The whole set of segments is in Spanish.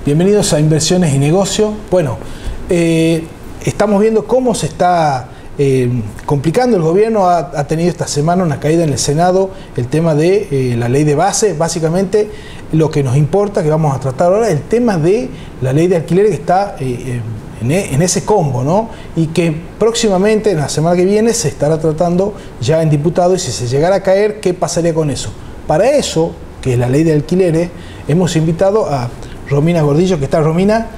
Bienvenidos a Inversiones y Negocio. Bueno, estamos viendo cómo se está complicando. El gobierno ha tenido esta semana una caída en el Senado, el tema de la ley de base. Básicamente lo que nos importa, que vamos a tratar ahora, el tema de la ley de alquileres que está en ese combo, ¿no? Y que próximamente, en la semana que viene, se estará tratando ya en diputado, y si se llegara a caer, ¿qué pasaría con eso? Para eso, que es la ley de alquileres, hemos invitado a Romina Gordillo, que está. Romina,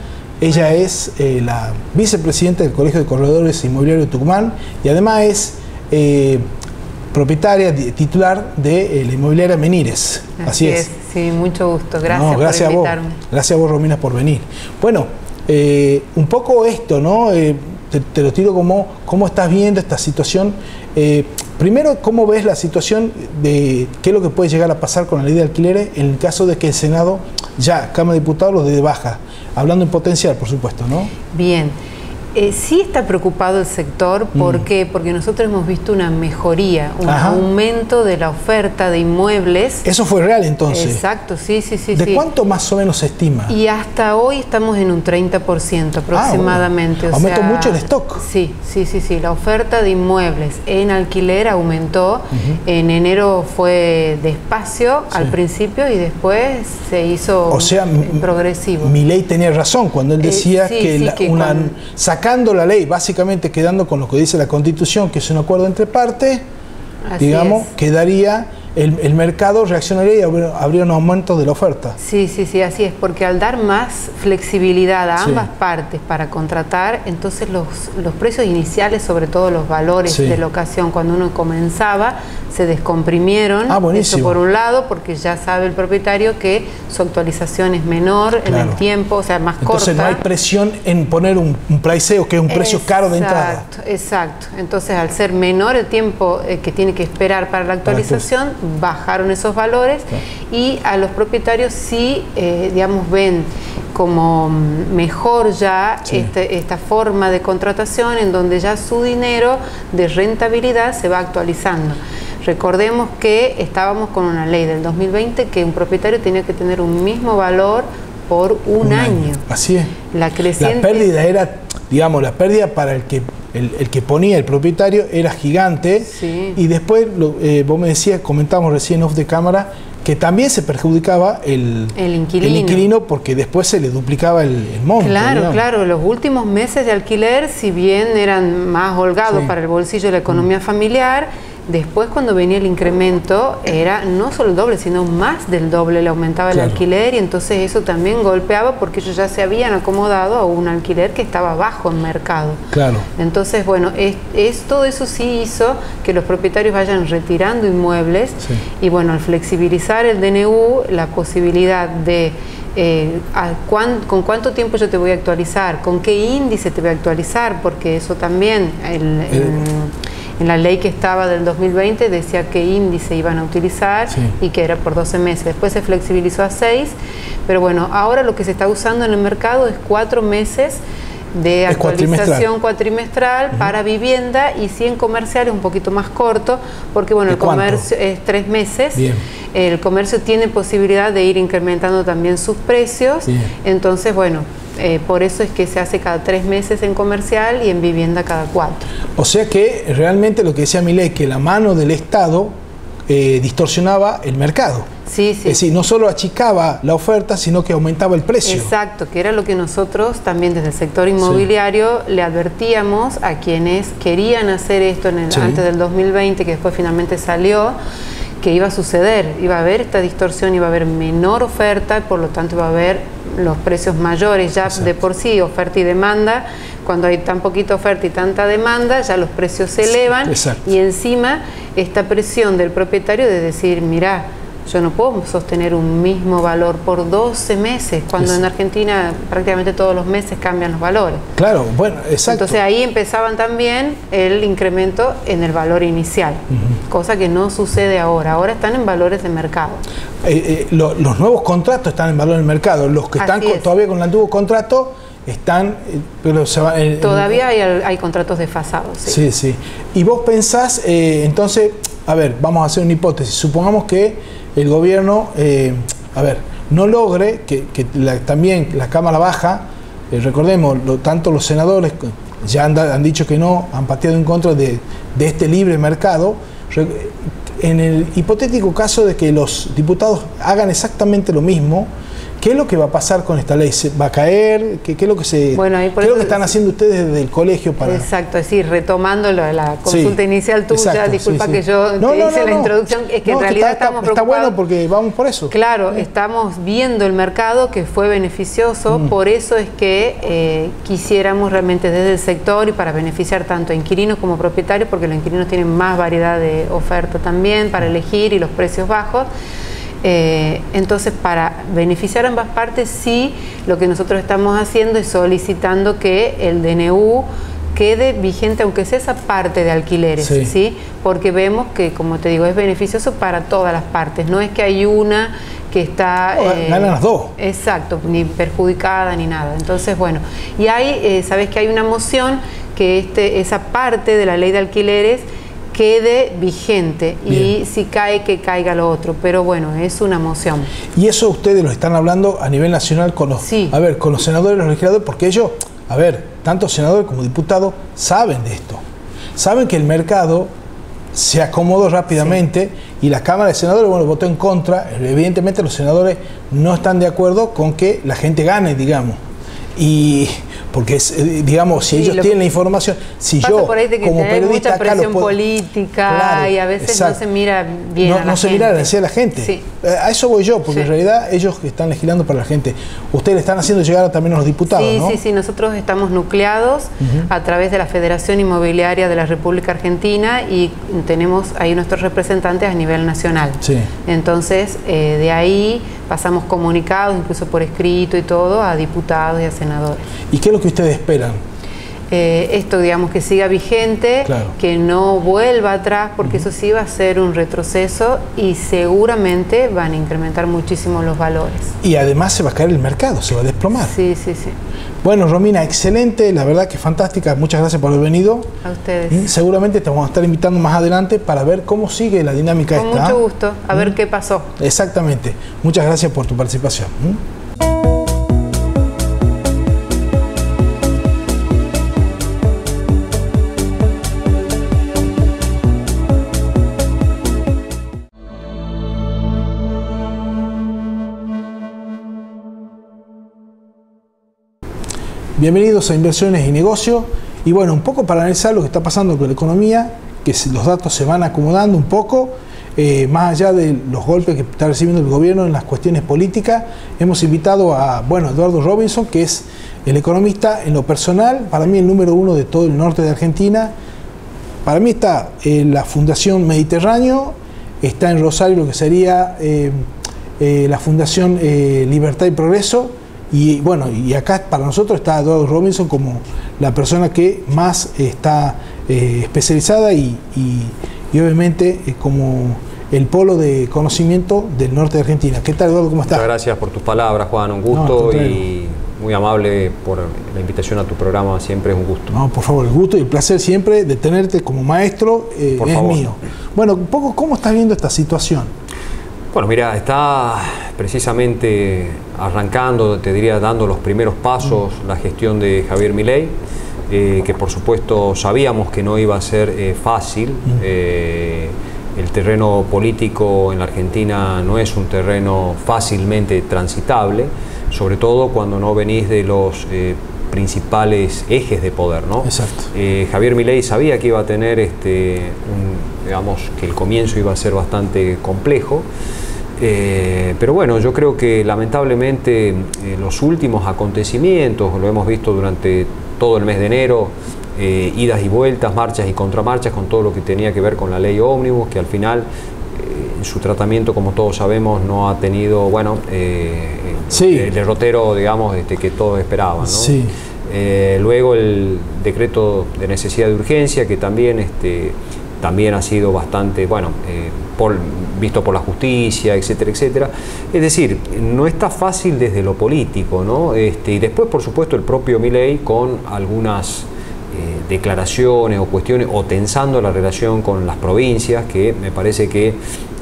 ella es la vicepresidenta del Colegio de Corredores Inmobiliarios de Tucumán y además es propietaria, titular de la inmobiliaria Menires. Así es. Sí, mucho gusto. Gracias por invitarme. Gracias a vos, Romina, por venir. Bueno, un poco esto, ¿no? Te lo tiro cómo estás viendo esta situación. Primero, ¿cómo ves la situación de qué es lo que puede llegar a pasar con la ley de alquileres en el caso de que el Senado, ya, Cámara de Diputados, los dé de baja? Hablando en potencial, por supuesto, ¿no? Bien. Sí está preocupado el sector. ¿Por qué? Porque nosotros hemos visto una mejoría, un aumento de la oferta de inmuebles. ¿Eso fue real entonces? Exacto, sí. ¿De cuánto más o menos se estima? Y hasta hoy estamos en un 30% aproximadamente. Bueno. Aumentó mucho el stock. Sí. La oferta de inmuebles en alquiler aumentó. En enero fue despacio al principio y después se hizo progresivo. Milei tenía razón cuando él decía sacando la ley, básicamente quedando con lo que dice la Constitución, que es un acuerdo entre partes, digamos, quedaría, el mercado reaccionaría y habría un aumento de la oferta. Sí, así es, porque al dar más flexibilidad a ambas partes para contratar, entonces los precios iniciales, sobre todo los valores de locación, cuando uno comenzaba, se descomprimieron. Eso por un lado, porque ya sabe el propietario que su actualización es menor en el tiempo, o sea, más corta. Entonces no hay presión en poner un priceo, que es un precio caro de entrada. Exacto. Entonces, al ser menor el tiempo que tiene que esperar para la actualización, bajaron esos valores y a los propietarios sí, digamos, ven como mejor ya esta forma de contratación, en donde ya su dinero de rentabilidad se va actualizando. Recordemos que estábamos con una ley del 2020 que un propietario tenía que tener un mismo valor por un año. Así es. La pérdida era, digamos, la pérdida para el que ponía, el propietario, era gigante. Y después, vos me decías, comentamos recién off de cámara, que también se perjudicaba el inquilino porque después se le duplicaba el monto. Claro, los últimos meses de alquiler, si bien eran más holgados para el bolsillo de la economía familiar, después cuando venía el incremento era no solo el doble, sino más del doble le aumentaba el alquiler, y entonces eso también golpeaba porque ellos ya se habían acomodado a un alquiler que estaba bajo en mercado. Entonces, bueno, todo eso sí hizo que los propietarios vayan retirando inmuebles y bueno, al flexibilizar el DNU, la posibilidad de con cuánto tiempo yo te voy a actualizar, con qué índice te voy a actualizar, porque eso también en la ley que estaba del 2020 decía qué índice iban a utilizar y que era por 12 meses. Después se flexibilizó a 6, pero bueno, ahora lo que se está usando en el mercado es 4 meses de actualización cuatrimestral para vivienda, y sí en comercial es un poquito más corto, porque bueno, el comercio es 3 meses. El comercio tiene posibilidad de ir incrementando también sus precios. Entonces, bueno, por eso es que se hace cada 3 meses en comercial y en vivienda cada 4. O sea que realmente lo que decía Milei, que la mano del Estado distorsionaba el mercado. Es decir, no solo achicaba la oferta, sino que aumentaba el precio. Exacto, que era lo que nosotros también desde el sector inmobiliario le advertíamos a quienes querían hacer esto antes del 2020, que después finalmente salió, que iba a suceder, iba a haber esta distorsión, iba a haber menor oferta y por lo tanto iba a haber los precios mayores. Ya de por sí, oferta y demanda, cuando hay tan poquita oferta y tanta demanda, ya los precios se elevan y encima esta presión del propietario de decir, mirá, yo no puedo sostener un mismo valor por 12 meses, cuando en Argentina prácticamente todos los meses cambian los valores. Entonces ahí empezaban también el incremento en el valor inicial, cosa que no sucede ahora. Ahora están en valores de mercado. Los nuevos contratos están en valor del mercado. Los que están todavía con el antiguo contrato están... pero todavía hay contratos desfasados. Y vos pensás, entonces, a ver, vamos a hacer una hipótesis. Supongamos que el gobierno, no logre que también la Cámara Baja, recordemos, tanto los senadores ya han dicho que no, han pateado en contra de este libre mercado. En el hipotético caso de que los diputados hagan exactamente lo mismo, ¿qué es lo que va a pasar con esta ley? ¿Va a caer? ¿Qué es lo que están haciendo ustedes desde el colegio para...? Exacto, es decir, retomando la consulta inicial tuya, exacto, disculpa que yo te hice la introducción, es que en realidad estamos preocupados. Está bueno porque vamos por eso. Claro, estamos viendo el mercado que fue beneficioso, por eso es que quisiéramos realmente desde el sector y para beneficiar tanto a inquilinos como propietarios, porque los inquilinos tienen más variedad de oferta también para elegir y los precios bajos. Entonces, para beneficiar a ambas partes, sí, lo que nosotros estamos haciendo es solicitando que el DNU quede vigente, aunque sea esa parte de alquileres, ¿sí? Porque vemos que, como te digo, es beneficioso para todas las partes, no es que hay una que está... ganan las dos. Exacto, ni perjudicada ni nada. Entonces, bueno, y hay, sabes que hay una moción que esa parte de la ley de alquileres quede vigente. Bien. Y si cae, que caiga lo otro, pero bueno, es una moción. Y eso ustedes lo están hablando a nivel nacional con los, con los senadores y los legisladores, porque ellos, tanto senadores como diputados saben de esto, saben que el mercado se acomodó rápidamente y la Cámara de Senadores, votó en contra. Evidentemente los senadores no están de acuerdo con que la gente gane, digamos. Y porque digamos, si ellos tienen la información, si yo por ahí de que como periodista mucha presión política, y a veces no se mira bien no se mira la necesidad de la gente. A eso voy yo, porque en realidad ellos están legislando para la gente. Ustedes le están haciendo llegar también a los diputados, ¿no? Sí, nosotros estamos nucleados a través de la Federación Inmobiliaria de la República Argentina y tenemos ahí nuestros representantes a nivel nacional. Entonces, de ahí pasamos comunicados, incluso por escrito y todo, a diputados y a senadores. ¿Y qué es lo que ustedes esperan? Esto, digamos, que siga vigente, que no vuelva atrás, porque eso sí va a ser un retroceso y seguramente van a incrementar muchísimo los valores. Y además se va a caer el mercado, se va a desplomar. Sí. Bueno, Romina, excelente, la verdad que fantástica, muchas gracias por haber venido. A ustedes. Seguramente te vamos a estar invitando más adelante para ver cómo sigue la dinámica esta. Con mucho gusto, a ver qué pasó. Exactamente, muchas gracias por tu participación. Bienvenidos a Inversiones y Negocios. Y bueno, un poco para analizar lo que está pasando con la economía, que los datos se van acomodando un poco, más allá de los golpes que está recibiendo el gobierno en las cuestiones políticas. Hemos invitado a Eduardo Robinson, que es el economista en lo personal, para mí el número 1 de todo el norte de Argentina. Para mí está la Fundación Mediterráneo, está en Rosario lo que sería la Fundación Libertad y Progreso. Y bueno, y acá para nosotros está Eduardo Robinson como la persona que más está especializada y obviamente como el polo de conocimiento del norte de Argentina. ¿Qué tal, Eduardo? ¿Cómo estás? Muchas gracias por tus palabras, Juan, un gusto y muy amable por la invitación a tu programa, siempre es un gusto. No, por favor, el gusto y el placer siempre de tenerte como maestro es mío. Bueno, un poco, ¿cómo estás viendo esta situación? Bueno, mira, está precisamente arrancando, te diría, dando los primeros pasos la gestión de Javier Milei, que por supuesto sabíamos que no iba a ser fácil. El terreno político en la Argentina no es un terreno fácilmente transitable, sobre todo cuando no venís de los principales ejes de poder, ¿no? Exacto. Javier Milei sabía que iba a tener digamos que el comienzo iba a ser bastante complejo, pero bueno, yo creo que lamentablemente los últimos acontecimientos, lo hemos visto durante todo el mes de enero, idas y vueltas, marchas y contramarchas con todo lo que tenía que ver con la ley ómnibus, que al final en su tratamiento, como todos sabemos, no ha tenido, bueno, el derrotero, digamos, que todos esperaban, ¿no? Luego el decreto de necesidad de urgencia, que también también ha sido bastante, bueno, visto por la justicia, etcétera, etcétera. Es decir, no está fácil desde lo político, ¿no? Y después, por supuesto, el propio Milei con algunas declaraciones o cuestiones, o tensando la relación con las provincias, que me parece que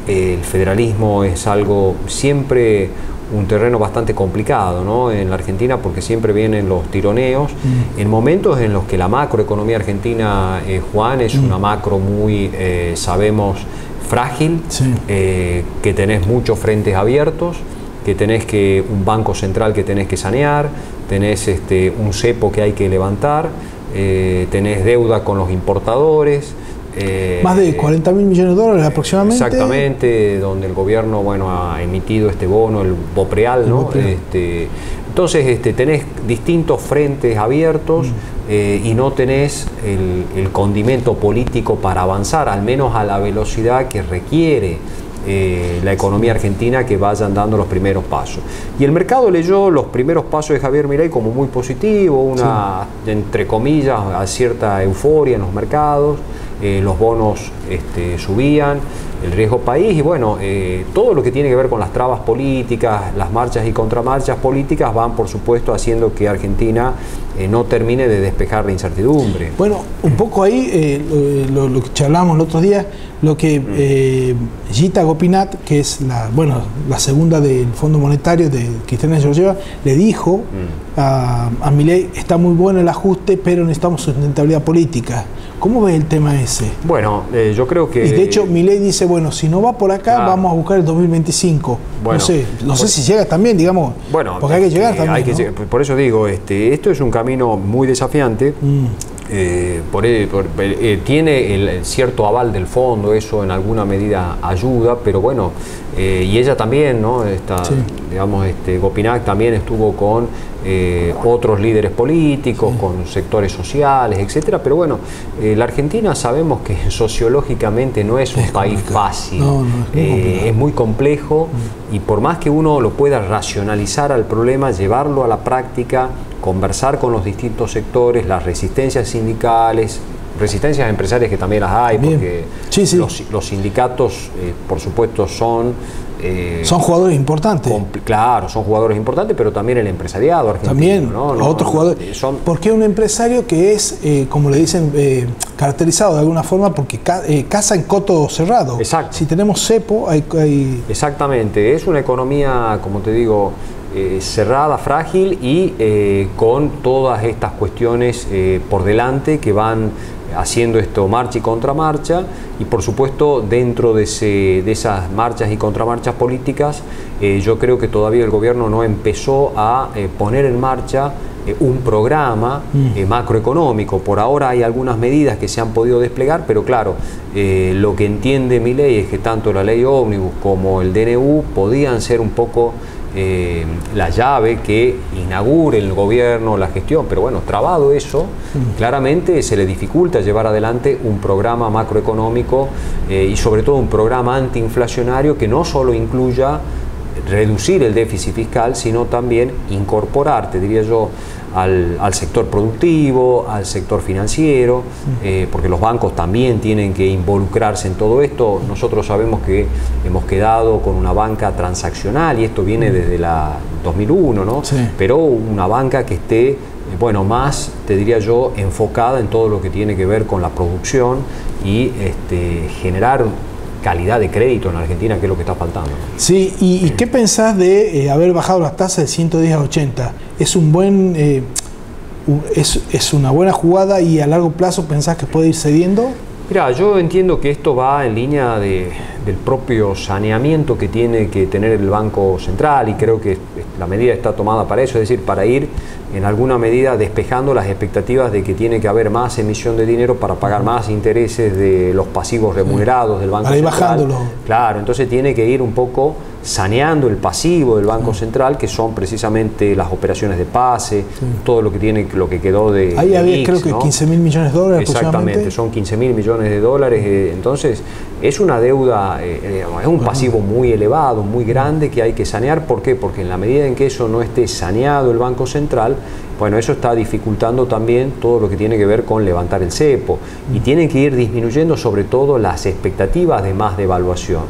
el federalismo es algo siempre un terreno bastante complicado, ¿no?, en la Argentina, porque siempre vienen los tironeos en momentos en los que la macroeconomía argentina, Juan, es una macro muy, sabemos, frágil, que tenés muchos frentes abiertos, que tenés un banco central que tenés que sanear, tenés un cepo que hay que levantar, tenés deuda con los importadores. Más de 40.000 millones de dólares aproximadamente. Exactamente, donde el gobierno, bueno, ha emitido este bono, el BOPREAL, ¿no? Entonces tenés distintos frentes abiertos y no tenés el condimento político para avanzar, al menos a la velocidad que requiere la economía argentina, que vayan dando los primeros pasos. Y el mercado leyó los primeros pasos de Javier Milei como muy positivo, una, entre comillas, cierta euforia en los mercados. Los bonos subían, el riesgo país, y bueno, todo lo que tiene que ver con las trabas políticas, las marchas y contramarchas políticas van, por supuesto, haciendo que Argentina no termine de despejar la incertidumbre. Bueno, un poco ahí, lo que charlamos el otro día, lo que Gita Gopinath, que es la segunda del Fondo Monetario de Cristina Georgieva, le dijo a Milei: está muy bueno el ajuste, pero necesitamos sustentabilidad política. ¿Cómo ves el tema ese? Bueno, yo creo que... Y de hecho, Milei dice, bueno, si no va por acá, vamos a buscar el 2025. Bueno, no sé si llega también, digamos, porque hay que llegar también, hay que llegar, por eso digo, esto es un camino muy desafiante. Tiene el cierto aval del fondo, eso en alguna medida ayuda, pero bueno, y ella también, ¿no? Digamos, Gopinath también estuvo con otros líderes políticos, con sectores sociales, etcétera, pero bueno, la Argentina sabemos que sociológicamente no es un país fácil, es muy complejo, y por más que uno lo pueda racionalizar al problema, llevarlo a la práctica, conversar con los distintos sectores, las resistencias sindicales, resistencias empresarias, que también las hay, porque los sindicatos, por supuesto, son jugadores importantes. Claro, son jugadores importantes, pero también el empresariado argentino. También, otros jugadores. Porque un empresario que es, como le dicen, caracterizado de alguna forma, porque caza en coto cerrado. Exacto. Si tenemos cepo, hay... Exactamente, es una economía, como te digo, cerrada, frágil, y con todas estas cuestiones por delante que van haciendo esto marcha y contramarcha, y por supuesto dentro de esas marchas y contramarchas políticas, yo creo que todavía el gobierno no empezó a poner en marcha un programa macroeconómico. Por ahora hay algunas medidas que se han podido desplegar, pero claro, lo que entiende Milei es que tanto la ley ómnibus como el DNU podían ser un poco la llave que inaugure el gobierno la gestión, pero bueno, trabado eso, claramente se le dificulta llevar adelante un programa macroeconómico y sobre todo un programa antiinflacionario que no solo incluya reducir el déficit fiscal, sino también incorporar, te diría yo, al sector productivo, al sector financiero, porque los bancos también tienen que involucrarse en todo esto. Nosotros sabemos que hemos quedado con una banca transaccional, y esto viene desde la 2001, ¿no? Pero una banca que esté, bueno, más, te diría yo, enfocada en todo lo que tiene que ver con la producción y generar calidad de crédito en Argentina, que es lo que está faltando. Sí, ¿y qué pensás de haber bajado las tasas de 110 a 80? ¿Es un buen es una buena jugada, y a largo plazo pensás que puede ir cediendo? Mira, yo entiendo que esto va en línea del propio saneamiento que tiene que tener el Banco Central, y creo que la medida está tomada para eso, es decir, para ir en alguna medida despejando las expectativas de que tiene que haber más emisión de dinero para pagar más intereses de los pasivos remunerados del Banco Central. Bajándolo. Claro, entonces tiene que ir un poco saneando el pasivo del Banco Central, que son precisamente las operaciones de pase, todo lo que quedó de... Ahí había, creo que, ¿no? 15.000 millones de dólares. Exactamente, son 15.000 millones de dólares. Entonces, es una deuda, es un pasivo muy elevado, muy grande, que hay que sanear. ¿Por qué? Porque en la medida en que eso no esté saneado el Banco Central, bueno, eso está dificultando también todo lo que tiene que ver con levantar el cepo, y tienen que ir disminuyendo sobre todo las expectativas de más devaluación,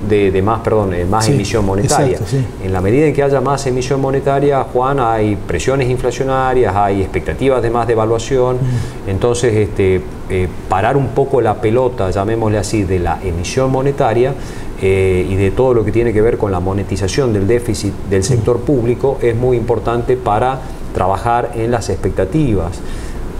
más emisión monetaria. Exacto, sí. En la medida en que haya más emisión monetaria, Juan, hay presiones inflacionarias, hay expectativas de más devaluación. Entonces, parar un poco la pelota, llamémosle así, de la emisión monetaria, y de todo lo que tiene que ver con la monetización del déficit del sector público es muy importante para trabajar en las expectativas.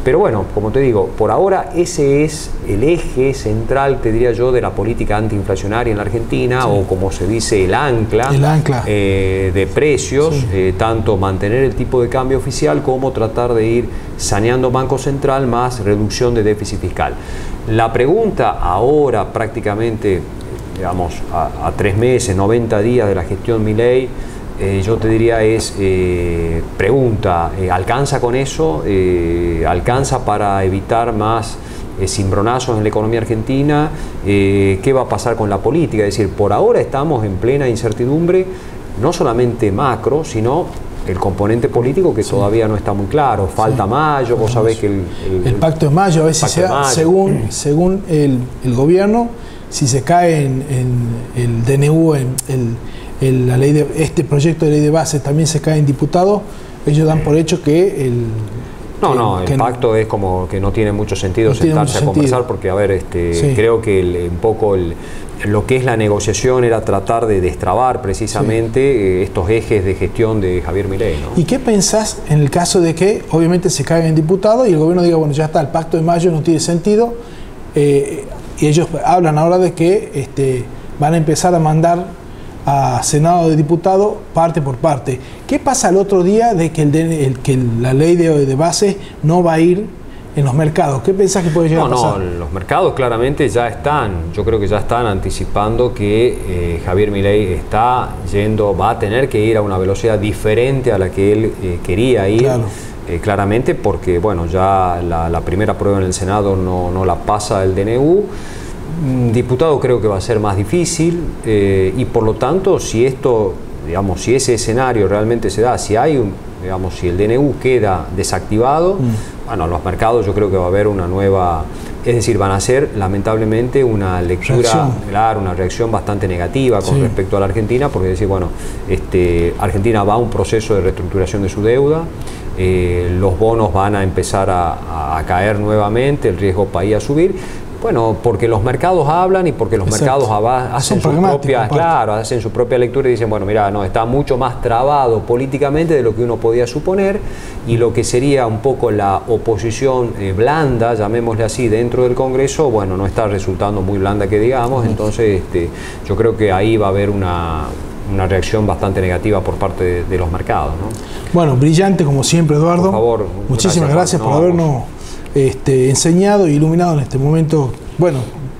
Pero bueno, como te digo, por ahora ese es el eje central, te diría yo, de la política antiinflacionaria en la Argentina, o como se dice, el ancla de precios, tanto mantener el tipo de cambio oficial como tratar de ir saneando Banco Central más reducción de déficit fiscal. La pregunta ahora prácticamente, digamos, a 3 meses, 90 días de la gestión Milei, yo te diría es, pregunta, ¿alcanza con eso? ¿Alcanza para evitar más cimbronazos en la economía argentina? ¿Qué va a pasar con la política? Es decir, por ahora estamos en plena incertidumbre, no solamente macro, sino el componente político que todavía no está muy claro. Falta mayo, vos sabés que el pacto de mayo a veces se da según el gobierno, si se cae en el DNU, la ley de, este proyecto de ley de base también se cae en diputados, ellos dan por hecho que el pacto es como que no tiene mucho sentido sentarse a conversar, porque a ver, creo que un poco lo que es la negociación era tratar de destrabar precisamente estos ejes de gestión de Javier Milei, ¿no? ¿Y qué pensás en el caso de que obviamente se caiga en diputados y el gobierno diga, bueno, ya está, el pacto de mayo no tiene sentido, y ellos hablan ahora de que van a empezar a mandar a Senado de Diputados parte por parte? ¿Qué pasa el otro día de que, la ley de base no va a ir en los mercados? ¿Qué pensás que puede llegar a pasar? No, los mercados claramente ya están, yo creo que ya están anticipando que Javier Milei va a tener que ir a una velocidad diferente a la que él quería ir. Claro. Claramente porque, bueno, ya la primera prueba en el Senado no la pasa el DNU. Diputado creo que va a ser más difícil, y por lo tanto, si ese escenario realmente se da, si el DNU queda desactivado, bueno, los mercados yo creo que va a haber una nueva, es decir, van a ser lamentablemente una lectura, una reacción bastante negativa con respecto a la Argentina, porque decir, bueno, Argentina va a un proceso de reestructuración de su deuda, los bonos van a empezar a caer nuevamente, el riesgo país a subir. Bueno, porque los mercados hablan y porque los mercados hacen su propia lectura y dicen, bueno, mira, no, está mucho más trabado políticamente de lo que uno podía suponer, y lo que sería un poco la oposición blanda, llamémosle así, dentro del Congreso, bueno, no está resultando muy blanda que digamos, entonces yo creo que ahí va a haber una reacción bastante negativa por parte de los mercados, ¿no? Bueno, brillante como siempre, Eduardo. Por favor. Muchísimas gracias por habernos enseñado e iluminado en este momento, bueno,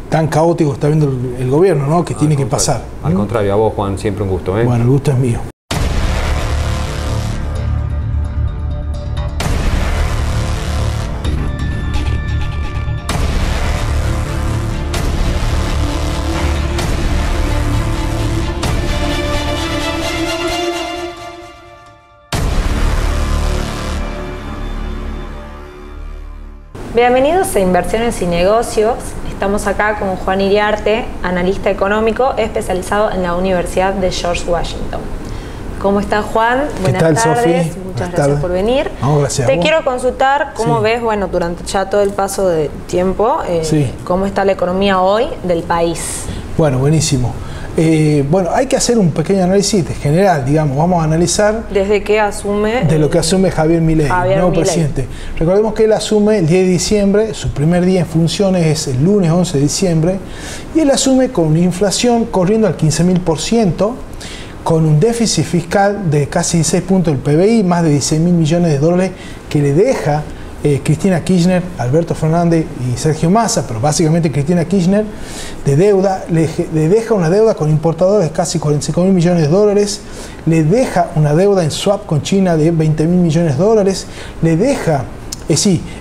tan caótico que está viendo el gobierno, ¿no? Que tiene que pasar. Al contrario, a vos, Juan, siempre un gusto, ¿eh? Bueno, el gusto es mío. Bienvenidos a Inversiones y Negocios. Estamos acá con Juan Iriarte, analista económico especializado en la Universidad de George Washington. ¿Cómo está, Juan? Buenas tardes. Sofi? Muchas gracias por venir. No, gracias. Te quiero consultar cómo ves, bueno, durante ya todo el paso de tiempo, cómo está la economía hoy del país. Bueno, buenísimo. Bueno, hay que hacer un pequeño análisis general, digamos. Vamos a analizar... ¿Desde qué asume? De lo que asume Javier Milei, nuevo presidente. Recordemos que él asume el 10 de diciembre, su primer día en funciones es el lunes 11 de diciembre, y él asume con una inflación corriendo al 15.000%, con un déficit fiscal de casi 16 puntos del PBI, más de 16.000 millones de dólares que le deja Cristina Kirchner, Alberto Fernández y Sergio Massa, pero básicamente Cristina Kirchner, de deuda, le deja una deuda con importadores de casi 45.000 millones de dólares, le deja una deuda en swap con China de 20.000 millones de dólares, le deja,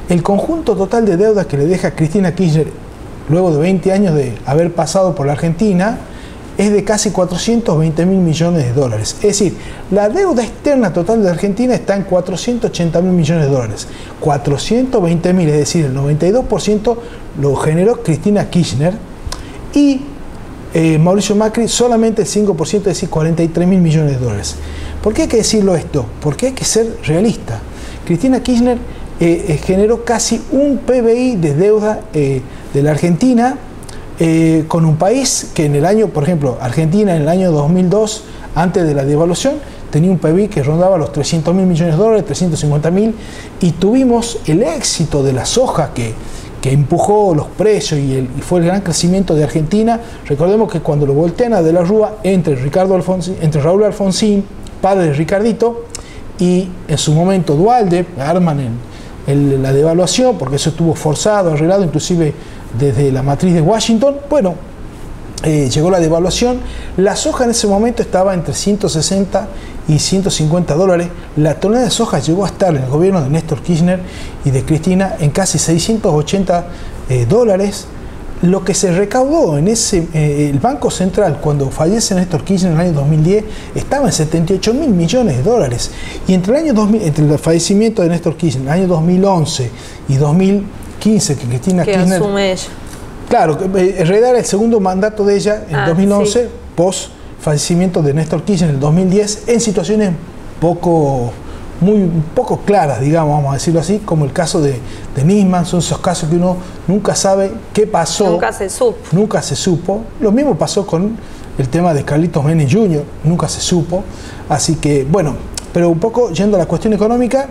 el conjunto total de deuda que le deja Cristina Kirchner luego de 20 años de haber pasado por la Argentina es de casi 420.000 millones de dólares. Es decir, la deuda externa total de Argentina está en 480.000 millones de dólares. 420.000, es decir, el 92% lo generó Cristina Kirchner, y Mauricio Macri solamente el 5%, es decir, 43.000 millones de dólares. ¿Por qué hay que decirlo esto? Porque hay que ser realista. Cristina Kirchner generó casi un PBI de deuda de la Argentina, con un país que en el año, por ejemplo, Argentina en el año 2002, antes de la devaluación, tenía un PIB que rondaba los 300.000 millones de dólares, 350.000, y tuvimos el éxito de la soja que empujó los precios y fue el gran crecimiento de Argentina. Recordemos que cuando lo voltean a De la Rúa, entre Raúl Alfonsín, padre de Ricardito, y en su momento Duhalde, arman la devaluación, porque eso estuvo forzado, arreglado, inclusive desde la matriz de Washington. Bueno, llegó la devaluación, la soja en ese momento estaba entre 160 y 150 dólares, la tonelada de soja llegó a estar en el gobierno de Néstor Kirchner y de Cristina en casi 680 dólares. Lo que se recaudó en el Banco Central cuando fallece Néstor Kirchner en el año 2010 estaba en 78.000 millones de dólares, y entre el fallecimiento de Néstor Kirchner en el año 2011 y 2015, que Cristina Kirchner asume ella. Claro, en realidad era el segundo mandato de ella en 2011, sí, post fallecimiento de Néstor Kirchner en el 2010, en situaciones muy poco claras, digamos, vamos a decirlo así, como el caso de Nisman. Son esos casos que uno nunca sabe qué pasó. Nunca se supo. Lo mismo pasó con el tema de Carlitos Menem Jr., nunca se supo. Así que, bueno, pero un poco yendo a la cuestión económica,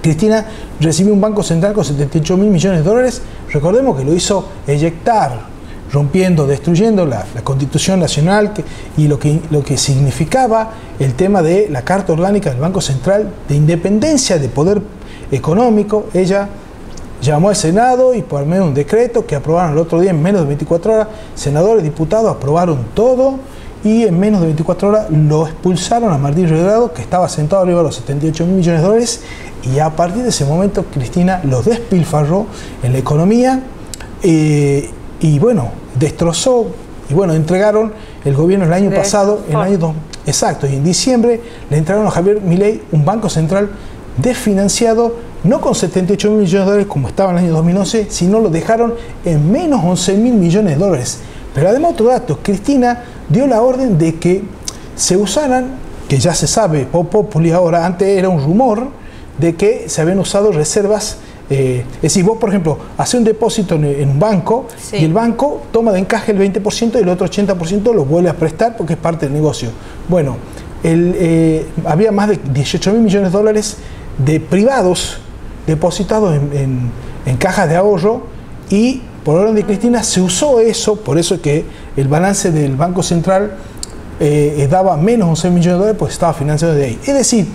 Cristina recibió un Banco Central con 78.000 millones de dólares. Recordemos que lo hizo eyectar, rompiendo, destruyendo la Constitución Nacional y lo que significaba el tema de la Carta Orgánica del Banco Central de independencia de poder económico. Ella llamó al Senado y por medio de un decreto que aprobaron el otro día, en menos de 24 horas, senadores y diputados aprobaron todo, y en menos de 24 horas lo expulsaron a Martín Redrado, que estaba sentado arriba de los 78.000 millones de dólares, y a partir de ese momento Cristina los despilfarró en la economía, y bueno, destrozó, y bueno, entregaron el gobierno el año pasado, exacto, y en diciembre le entregaron a Javier Milei un Banco Central desfinanciado, no con 78.000 millones de dólares como estaba en el año 2011, sino lo dejaron en menos 11.000 millones de dólares. Pero además otro dato, Cristina dio la orden de que se usaran, que ya se sabe, populi ahora, antes era un rumor, de que se habían usado reservas. Es decir, vos, por ejemplo, haces un depósito en un banco, sí, y el banco toma de encaje el 20% y el otro 80% lo vuelve a prestar porque es parte del negocio. Bueno, había más de 18.000 millones de dólares de privados depositados en cajas de ahorro, y por orden de Cristina se usó eso, por eso que el balance del Banco Central daba menos 11 millones de dólares, pues estaba financiado de ahí. Es decir,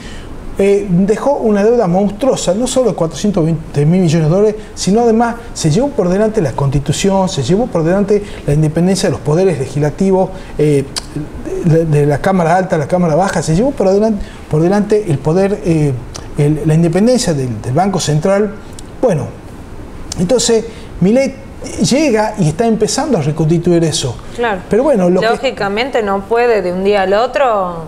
dejó una deuda monstruosa, no solo de 420.000 millones de dólares, sino además se llevó por delante la Constitución, se llevó por delante la independencia de los poderes legislativos, de la Cámara Alta a la Cámara Baja, se llevó por delante el poder, la independencia del Banco Central. Bueno, entonces Milei llega y está empezando a reconstituir eso. Claro. Pero bueno, lógicamente no puede de un día al otro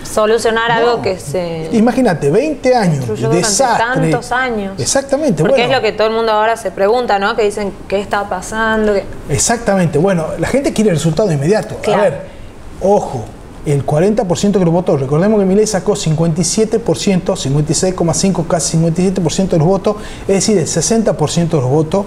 solucionar algo que se... Imagínate, 20 años de desastre. Tantos años. Exactamente. Porque es lo que todo el mundo ahora se pregunta, ¿no? Que dicen, ¿qué está pasando? Exactamente. Bueno, la gente quiere resultados inmediatos. Claro. A ver, ojo, el 40% que lo votó, recordemos que Milei sacó 57%, 56,5%, casi 57% de los votos, es decir, el 60% de los votos,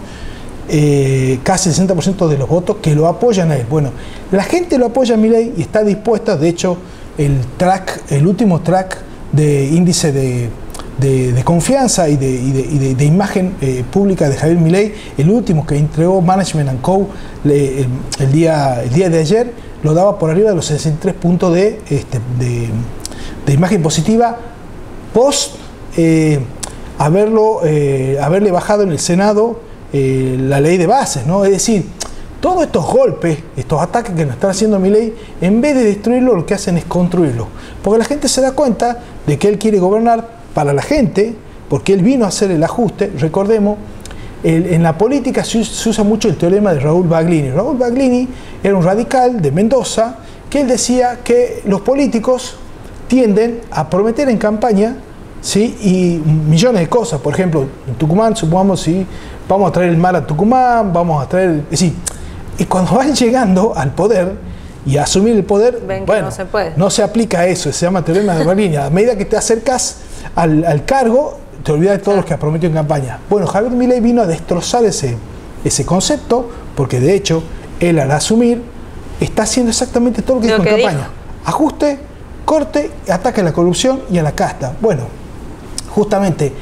casi el 60% de los votos que lo apoyan a él. Bueno, la gente lo apoya a Milei y está dispuesta, de hecho, el último track de índice de confianza y de imagen pública de Javier Milei, el último que entregó Management & Co. el día de ayer, lo daba por arriba de los 63 puntos de imagen positiva, post haberle bajado en el Senado la ley de bases, ¿no? Es decir, todos estos golpes, estos ataques que nos está haciendo Milei, en vez de destruirlo, lo que hacen es construirlo. Porque la gente se da cuenta de que él quiere gobernar para la gente, porque él vino a hacer el ajuste. Recordemos, en la política se usa mucho el teorema de Raúl Baglini. Raúl Baglini era un radical de Mendoza, que él decía que los políticos tienden a prometer en campaña, ¿sí?, y millones de cosas. Por ejemplo, en Tucumán, supongamos, si vamos a traer el mar a Tucumán, vamos a traer... Es decir, y cuando van llegando al poder y a asumir el poder, bueno, no se aplica eso, se llama teorema de Baglini. A medida que te acercas al cargo, te olvidas de todos los que has prometido en campaña. Bueno, Javier Milei vino a destrozar ese ese concepto, porque de hecho él al asumir está haciendo exactamente todo lo que dijo en campaña. Ajuste, corte, ataque a la corrupción y a la casta. Bueno, justamente,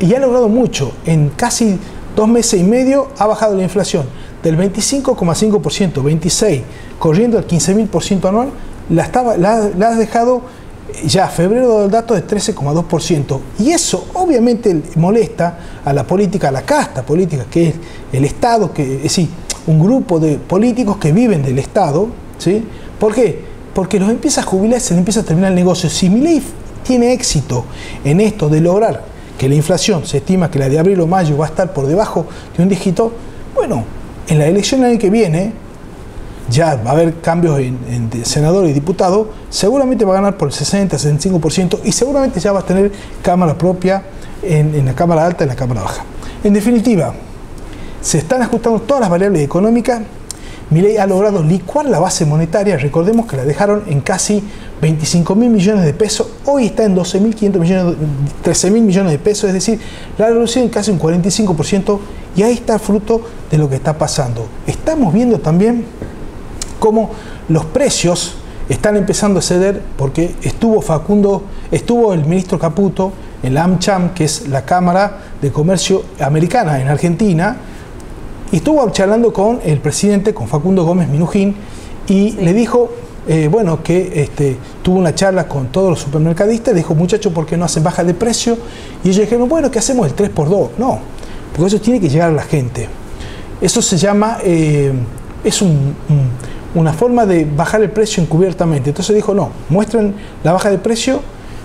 y ha logrado mucho. En casi 2 meses y medio ha bajado la inflación del 25,5%, 26%, corriendo al 15.000% anual, la ha dejado ya febrero del dato de 13,2%. Y eso obviamente molesta a la política, a la casta política, que es el Estado, que es decir, un grupo de políticos que viven del Estado, ¿sí? ¿Por qué? Porque los empieza a jubilar, se le empieza a terminar el negocio. Si Milei tiene éxito en esto de lograr que la inflación, se estima que la de abril o mayo va a estar por debajo de un dígito, bueno, en la elección del año que viene, ya va a haber cambios en senador y diputado, seguramente va a ganar por el 60-65% y seguramente ya va a tener cámara propia en la Cámara Alta y en la Cámara Baja. En definitiva, se están ajustando todas las variables económicas. Milei ha logrado licuar la base monetaria, recordemos que la dejaron en casi 25.000 millones de pesos, hoy está en 12.500 millones, 13.000 millones de pesos, es decir, la ha reducido en casi un 45% y ahí está el fruto de lo que está pasando. Estamos viendo también cómo los precios están empezando a ceder porque estuvo el ministro Caputo en la AmCham, que es la Cámara de Comercio Americana en Argentina, y estuvo charlando con el presidente, con Facundo Gómez Minujín, y le dijo, bueno, que tuvo una charla con todos los supermercadistas, le dijo, muchachos, ¿por qué no hacen baja de precio? Y ellos dijeron, bueno, ¿qué hacemos el 3x2? No, porque eso tiene que llegar a la gente. Eso se llama, es una forma de bajar el precio encubiertamente. Entonces dijo, no, muestren la baja de precio.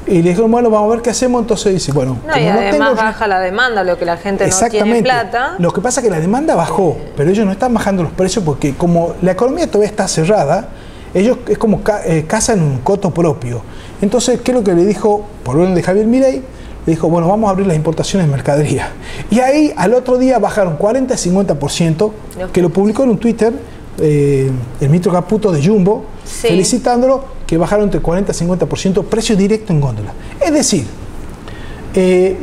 Y le dijeron, bueno, vamos a ver qué hacemos. Entonces dice, bueno, no, y además baja la demanda, lo que la gente no tiene plata. Lo que pasa es que la demanda bajó, pero ellos no están bajando los precios porque como la economía todavía está cerrada, ellos es como cazan un coto propio. Entonces, ¿qué es lo que le dijo por orden de Javier Milei? Le dijo, bueno, vamos a abrir las importaciones de mercadería. Y ahí al otro día bajaron 40-50%, que lo publicó en un Twitter el ministro Caputo de Jumbo, sí, felicitándolo, que bajaron entre 40 y 50% precio directo en góndola. Es decir,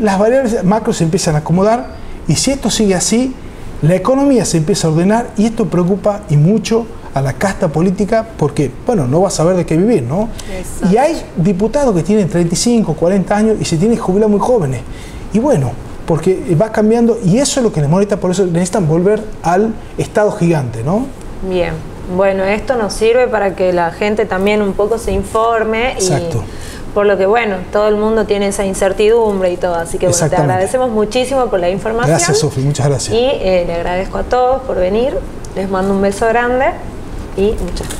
las variables macro se empiezan a acomodar y si esto sigue así, la economía se empieza a ordenar y esto preocupa y mucho a la casta política porque, bueno, no va a saber de qué vivir, ¿no? Exacto. Y hay diputados que tienen 35, 40 años y se tienen que jubilar muy jóvenes. Y bueno, porque va cambiando y eso es lo que les molesta, por eso necesitan volver al Estado gigante, ¿no? Bien, bueno, esto nos sirve para que la gente también un poco se informe. Exacto. Y por lo que, bueno, todo el mundo tiene esa incertidumbre y todo, así que bueno, te agradecemos muchísimo por la información. Gracias, Sofi, muchas gracias. Y le agradezco a todos por venir, les mando un beso grande y muchas gracias.